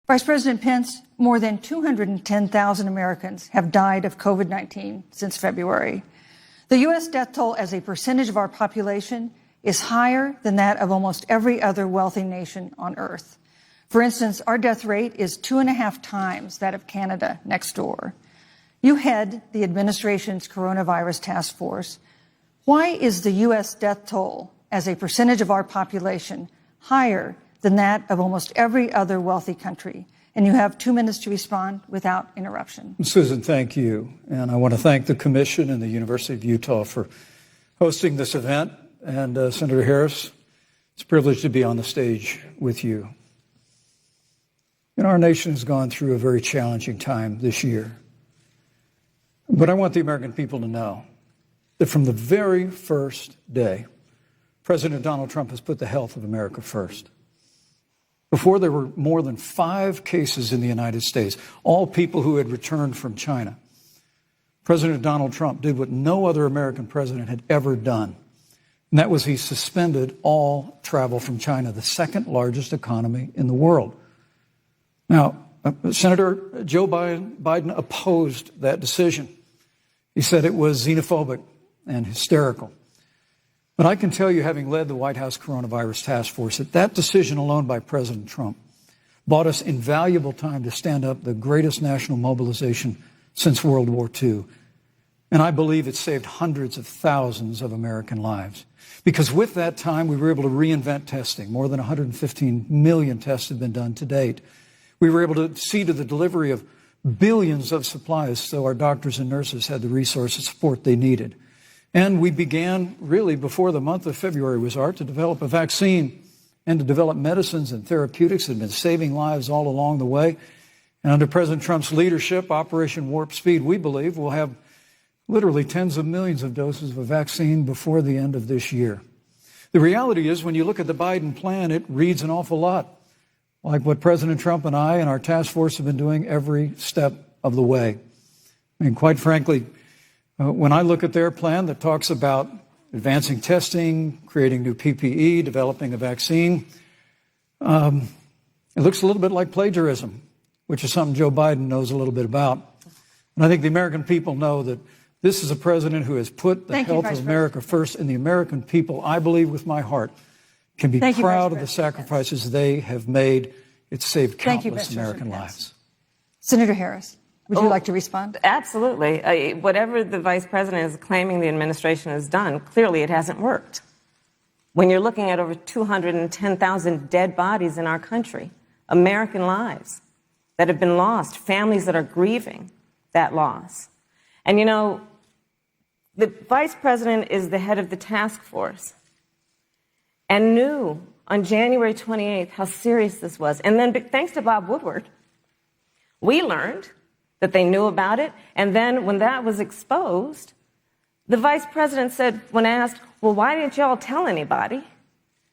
Vice President Pence, more than 210,000 Americans have died of COVID-19 since February. The U.S. death toll as a percentage of our population is higher than that of almost every other wealthy nation on earth. For instance, our death rate is 2.5 times that of Canada next door. You head the administration's coronavirus task force. Why is the U.S. death toll as a percentage of our population higher than that of almost every other wealthy country? And you have 2 minutes to respond without interruption. Susan, thank you. And I want to thank the Commission and the University of Utah for hosting this event. And Senator Harris, it's a privilege to be on the stage with you. And our nation has gone through a very challenging time this year. But I want the American people to know that from the very first day, President Donald Trump has put the health of America first. Before there were more than 5 cases in the United States, all people who had returned from China, President Donald Trump did what no other American president had ever done. And that was he suspended all travel from China, the second largest economy in the world. Now, Senator Joe Biden opposed that decision. He said it was xenophobic and hysterical. But I can tell you, having led the White House coronavirus task force, that decision alone by President Trump bought us invaluable time to stand up the greatest national mobilization since World War II. And I believe it saved hundreds of thousands of American lives. Because with that time, we were able to reinvent testing. More than 115 million tests have been done to date. We were able to see to the delivery of billions of supplies so our doctors and nurses had the resources and support they needed. And we began, really, before the month of February was out, to develop a vaccine and to develop medicines and therapeutics that have been saving lives all along the way. And under President Trump's leadership, Operation Warp Speed, we believe, will have literally tens of millions of doses of a vaccine before the end of this year. The reality is, when you look at the Biden plan, it reads an awful lot like what President Trump and I and our task force have been doing every step of the way. I mean, quite frankly, when I look at their plan that talks about advancing testing, creating new PPE, developing a vaccine, it looks a little bit like plagiarism, which is something Joe Biden knows a little bit about. And I think the American people know that this is a president who has put the health of America first, and the American people, I believe with my heart, can be proud of the sacrifices they have made. It's saved countless American lives. Senator Harris, would you like to respond? Absolutely. Whatever the vice president is claiming the administration has done, clearly it hasn't worked. When you're looking at over 210,000 dead bodies in our country, American lives that have been lost, families that are grieving that loss. And you know, the vice president is the head of the task force and knew on January 28th how serious this was. And then, thanks to Bob Woodward, we learned that they knew about it. And then when that was exposed, the vice president said, when asked, well, why didn't y'all tell anybody?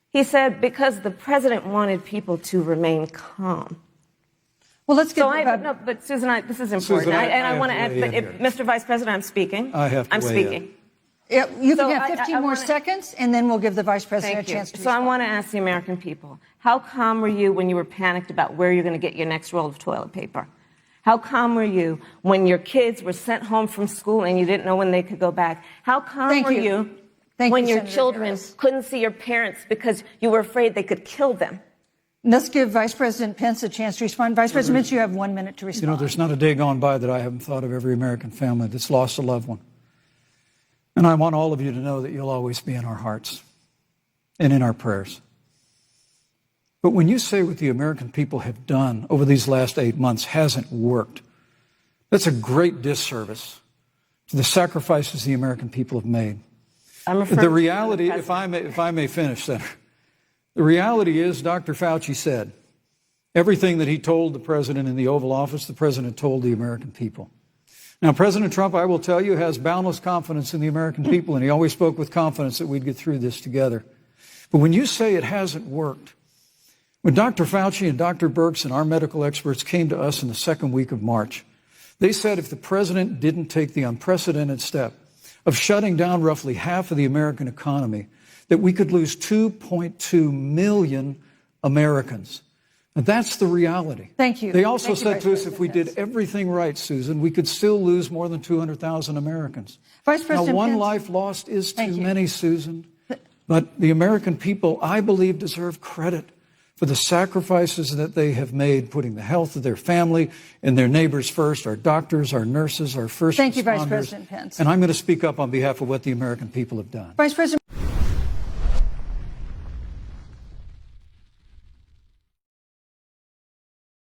He said, because the president wanted people to remain calm. Well, let's get no, but Susan, this is important. Susan, I want to add, Mr. Vice President, I'm speaking. I have to I'm speaking. Yeah, you can have 15 more seconds, and then we'll give the vice president a chance to respond. So I want to ask the American people, how calm were you when you were panicked about where you're going to get your next roll of toilet paper? How calm were you when your kids were sent home from school and you didn't know when they could go back? How calm were you when your children couldn't see your parents because you were afraid they could kill them? Let's give Vice President Pence a chance to respond. Vice President Pence, you have 1 minute to respond. You know, there's not a day gone by that I haven't thought of every American family that's lost a loved one. And I want all of you to know that you'll always be in our hearts and in our prayers. But when you say what the American people have done over these last 8 months hasn't worked, that's a great disservice to the sacrifices the American people have made. The reality, if I may finish, Senator, the reality is Dr. Fauci said everything that he told the president in the Oval Office, the president told the American people. Now, President Trump, I will tell you, has boundless confidence in the American people, and he always spoke with confidence that we'd get through this together. But when you say it hasn't worked, when Dr. Fauci and Dr. Birx and our medical experts came to us in the second week of March, they said if the president didn't take the unprecedented step of shutting down roughly half of the American economy, that we could lose 2.2 million Americans And that's the reality. Thank you. They also Thank you, said Vice to us, if we President did Pence. everything right, Susan, we could still lose more than 200,000 Americans. Vice President Now, one Pence. life lost is Thank too you. many, Susan. But the American people, I believe, deserve credit for the sacrifices that they have made, putting the health of their family and their neighbors first, our doctors, our nurses, our first Thank you, responders. Vice President Pence. And I'm going to speak up on behalf of what the American people have done. Vice President